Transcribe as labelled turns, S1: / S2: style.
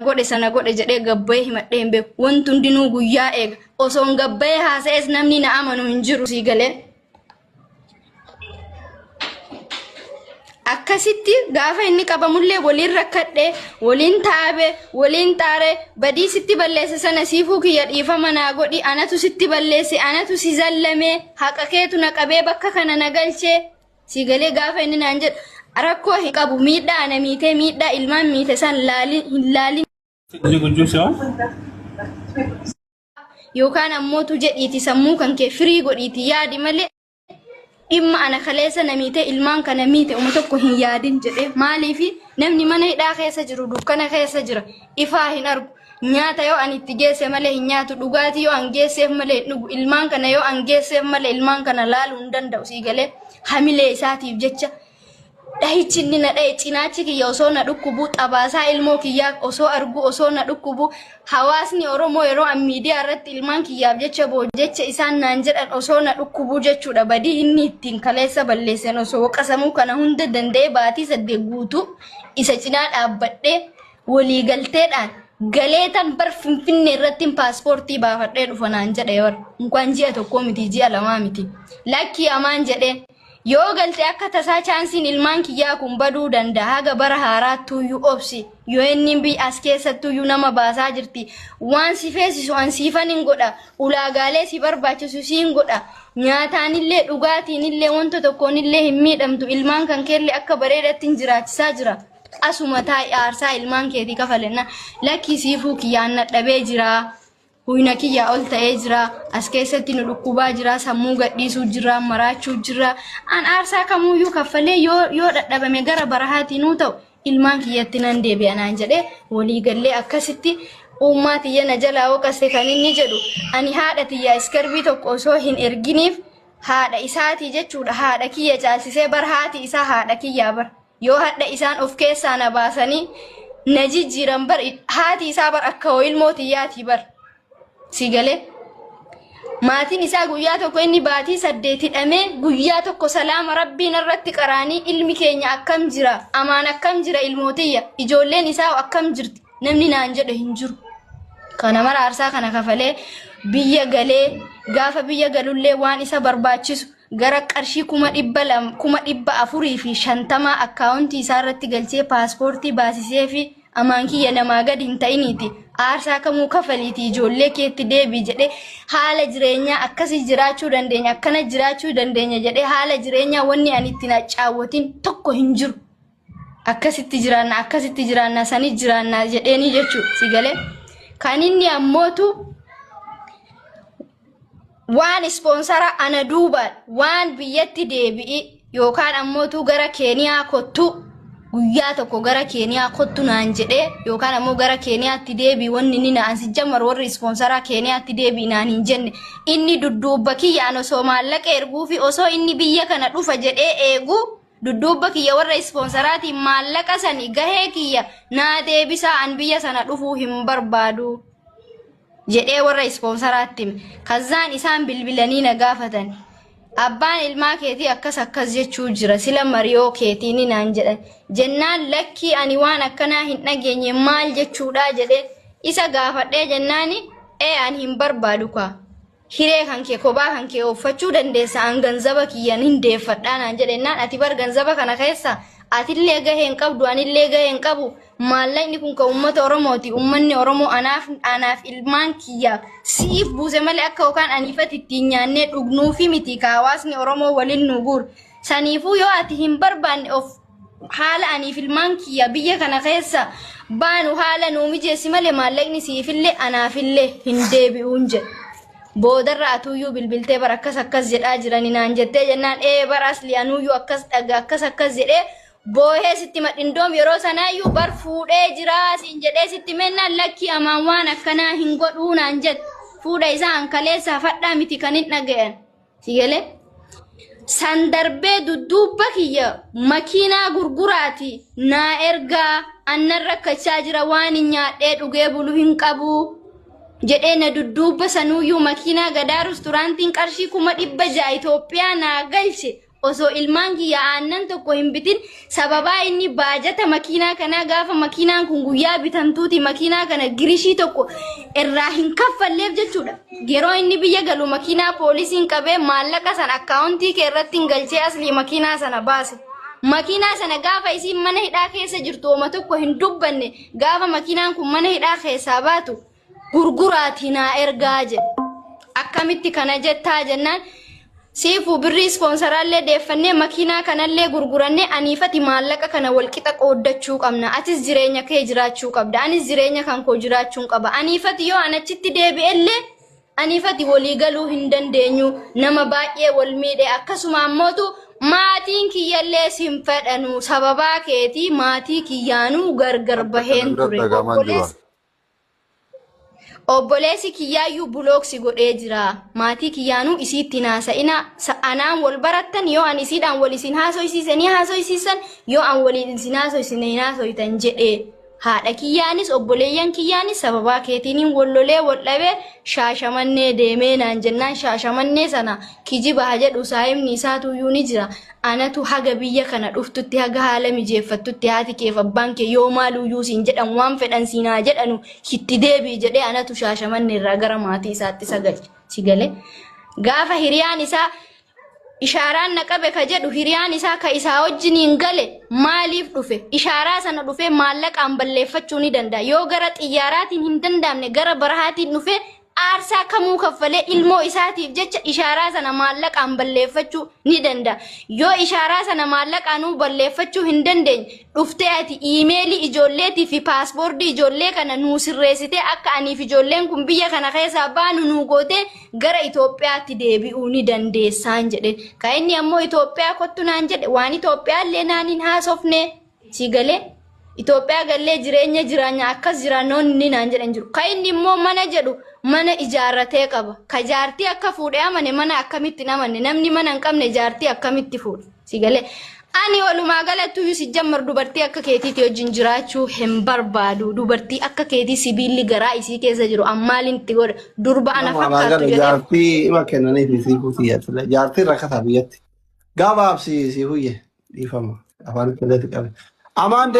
S1: godhe sana godhe jedhee gabbee himadhee hin beeku. Wanti hundinuu guyyaa eega. Osoon gabbee haasa'es namni na amanu hin jiru sii galee. Akkasitti gaafa inni qabamullee waliin rakkadhee waliin taa'ee waliin taaree badii sitti balleesse sana siifuu kiyya dhiifama naa godhi anatu sitti balleesse anatu si zallamee haqa keetu na qabee bakka kana na galchee sii galee gaafa inni naan jedhu rakkoo hin qabu miidhaa ana miitee miidhaa ilmaan miite san hin laalin. Yookaan ammootu jedhiiti sammuu kan kee firii godhiiti yaadi malee. Imma ana kaleessa namiite ilmaan kana miite tokko hin yaadin jedhee maaliifi namni mana hidhaa keessa jiru dukkana keessa jira ifaa hin argu nyaata yoo ani itti geesse malee hin nyaatu dhugaatii yoo an geesseef malee dhugu ilmaan kana yoo an geesseef malee ilmaan kana laaluu hin danda'u sii galee hamilee isaatiif jecha dhahichi inni na dhahe cinaachi kiyya osoo na dhukkubu xabaasaa ilmoo kiyyaa osoo argu osoo na dhukkubu hawaasni Oromoo yeroo an miidiyaa irratti ilmaan kiyyaaf jecha jecha isaan naan jedhan osoo na dhukkubu jechuudha badii inni ittiin kaleessa balleessan osoo qasamuu kana hunda danda'ee baatii 8 guutuu isa cinaa dhaabbadhee walii galteedhaan galeetan bar Finfinnee irratti paaspoortii baafadhee dhufa naan jedhe yor inkwaan ji'a tokko miti ji'a lamaa miti lakkii amaan jedhee yoo galte akka tasaa chaansiin ilmaan kiyyaa kun baduu danda'a haga bara haaraattuyyuu obsi yoo inni bi as keessattuyyuu nama baasaa jirti waan si feesisu an siifan hin godha ulaagaalee si barbaachisu siin godha nyaataanillee dhugaatiinillee wanta tokkoonillee hin miidhamtu ilmaan kan keellee akka bareedatti hin jiraachisaa jira asuma taa'e aarsaa ilmaan keetii kafalenna lakkii siifuu kiyyaan nadhabee jira. Huyna kiyya ol ta'ee jira as keessatti nu dhukkubaa jira sammuu gadhiisuu jira maraachuu jira an aarsaa kamuyyuu kaffalee yoo dadhabame gara barahaatinuu ta'u ilmaan kiyyatti nan deebi'anaan jedhee walii gallee akkasitti ummaa tiyya na jalaa oqaste kan inni jedhu ani haadha tiyya iskarbii tokko osoo hin erginiif haadha isaatii jechuudha haadha kiyya caalsisee bar haati isaa haadha kiyyaa bar yoo hadha isaan of keessaa na baasanii na jijjiiran bar haati isaa bar akka ilmoo tiyyaatii bar. Sigale maatiin isaa guyyaa tokko inni baatii 8 hidhamee guyyaa tokko salaama rabbiin irratti qaraanii ilmi keenya akkam jira amaan akkam jira ilmootiyya ijoolleen isaa akkam jirti namni naan jedhe hin jiru kana mara aarsaa kana kafalee biyya galee gaafa biyya galullee waan isa barbaachisu gara qarshii 450 akkaawuntii isaa irratti galchee paaspoortii baasisee fi amaan kiyya namaa gadi hin ta'iniiti aarsaa kamuu kafaliiti ijoollee keetti deebii jedhee haala jireenyaa akkasii jiraachuu dandeenya akkana jiraachuu dandeenya jedhee haala jireenyaa wanni ani itti na caawwatin tokko hin jiru akkasitti jiraanna sanii jiraanna jedheeni jechuudha si galee kan inni ammootu waan ispoonsara ana duubaan waan biyyatti deebi'i yookaan ammootu gara Keeniyaa kottu guyyaa tokko gara Keeniyaa kottu naan jedhee yookaan ammoo gara Keeniyaatti deebii wanni inni naan si jammar warri ispoonsara Keeniyaatti deebii naan hin jenne inni dudduubba kiyyaan osoo maallaqa erguu fi osoo inni biyya kana dhufa jedhee eegu dudduubba kiyya warra ispoonsaraatiin maallaqa sani gahee kiyya naa deebisaa an biyya sana dhufuu hin barbaadu jedhee warra ispoonsaraatti kazzaan isaan bilbilanii na gaafatan abbaan ilmaa keetii akkas jechuu jira sila mariyoo keetiin naan jedhan jennaan lakkii ani waan akkanaa hin dhageenye maal jechuudha jedhee isa gaafadhee jennaani ani hin barbaadu kwa hiree kan kee kophaa kan kee uffachuu dandeessa an ganzaba kiyyan hin deeffadhaa naan jedhennaan ati bar ganzaba kana keessa atillee gahee hin qabdu anillee gahee hin qabu maallaqni kun ka ummata Oromooti ummanni Oromoo anaaf ilmaan kiyya siif buuse malee akka yookaan aniifatti ittiin nyaannee dhugnuu fi miti ka hawaasni Oromoo waliin nu guur saniifuu yoo ati hin barbaanne of haala aniif ilmaan kiyya biyya kana keessa baanu haala nuu mijeessi malee maallaqni siifillee anaafillee hin deebi'uun jedhe boodarra atuyyuu bilbiltee bar akkas jedhaa jirani naan jettee jennaan bar asli anuyyuu akkas dhaga akkas jedhee boohee sitti madhindoom yeroo sanaayyuu bar fuudhee jira siin jedhee sitti mennaan lakkii amaan waan akkanaa hin godhuu naan jette fuudha isaa ankaleessaa fadhaa miti kan hin dhaga'an sigalee san darbee dudduubba kiyya makiinaa gurguraati naa ergaa annan rakkachaa jira waan hin nyaadhee dhugee bulu hin qabu jedhee na dudduubba sanuyyuu makiinaa gadaa resturaantiin qarshii 600 Itoophiyaa naa galche osoo ilmaan kiyya aannan tokko hin bitin sababaa inni baajata makiinaa kana gaafa makiinaan kun guyyaa bitamtuuti makiinaa kana girishii tokko irraa hin kaffalleef jechuudha. Yeroo inni biyya galu makiinaa poolisiin qabee maallaqa sana akkaawuntii kee irratti hin galchee aslii makiinaa sana baase. Makiinaa sana gaafa isiin mana hidhaa keessa jirtu oma tokko hin dubbanne gaafa makiinaan kun mana hidhaa keessaa baatu gurguraatii naa ergaa jedhe. Akkamitti kana jettaa jennaan siifu birrii sponsoraallee deeffannee makiinaa kanallee gurgurannee aniifati maallaqa kana walqixa qooddachuu qabna. Atis jireenya kee jiraachuu qabda. Anis jireenya kan koo jiraachuun qaba. Aniifati yoo anachitti deebi'ellee aniifati walii galuu hin dandeenyu. Nama baay'ee wal miidhe akkasuma ammootu maatiin kiyyallee sin fedhanu sababaa keetii maatii kiyyaanuu gargar baheen ture. Obboleessi kiyyaayyuu bulooksi godhee jira. Maatii kiyyaanuu isiitti naasa'ina anaan wal barattan yoo an isiidhaan wal isin haasoysiisan yoo an waliin isin haasoytan jedhee. Haadha kiyyaanis obboleeyyan kiyyaanis sababaa keetiin wallolee wal dhabee shaashamannee deemee naan jennaan shaashamannee sana kijiba jedhu saayimni isaatuyyuu ni jira. Anatu haga biyya kana dhuftutti haga haala mijeeffattutti haati keef abbaan kee yoo maaluyyuu siin jedhan waan fedhan siinaa jedhanu hitti deebii jedhee anatu shaashamannee irraa gara maatii isaatti sigale. Gaafa hiriyaan isaa ishaaraan naqabe ka jedhu hiriyaan isaa ka isaa wajjiniin gale maaliif dhufe ishaaraa sana dhufe maallaqaan balleeffachuu ni danda'a yoo gara xiyyaaraatiin hin danda'amne gara barahaatiin dhufe aarsaa kamuu kaffalee ilmoo isaatiif jecha ishaaraa sana maallaqaan balleeffachuu ni danda'a yoo ishaaraa sana maallaqaanuu balleeffachuu hin dandeenye dhuftee ati iimeelii ijoolleetii fi paaspoortii ijoollee kana nuu sirreessitee akka aniif ijoolleen kun biyya kana keessaa baanu nuu gootee gara Itoophiyaatti deebi'uu ni dandeessaan jedhe. Ka inni ammoo Itoophiyaa kottu naan jedhe waan Itoophiyaallee naan hin haasofne si galee Itoophiyaa gallee jireenya akkas jiraannoonni naan jedhan jiru. Ka inni immoo mana jedhu mana ijaarratee qaba. Ka jaartii akka fuudhee amane mana akkamitti namanne namni mana hin qabne jaartii akkamitti fuudhe si galee. Ani walumaa galattuu si jammar dubartii akka keetiitti wajjin jiraachuu hin barbaadu. Dubartii akka keetii sibiilli garaa isii keessa jiru ammaalin itti godha durba ana fakkaatu jedhee.
S2: Jaartii ima kennanii fi si fuutiyyaatila. Jaartii rakkataa biyyatti. Gabaabsi si huyye dhiifama afaan itti qabe. Amaan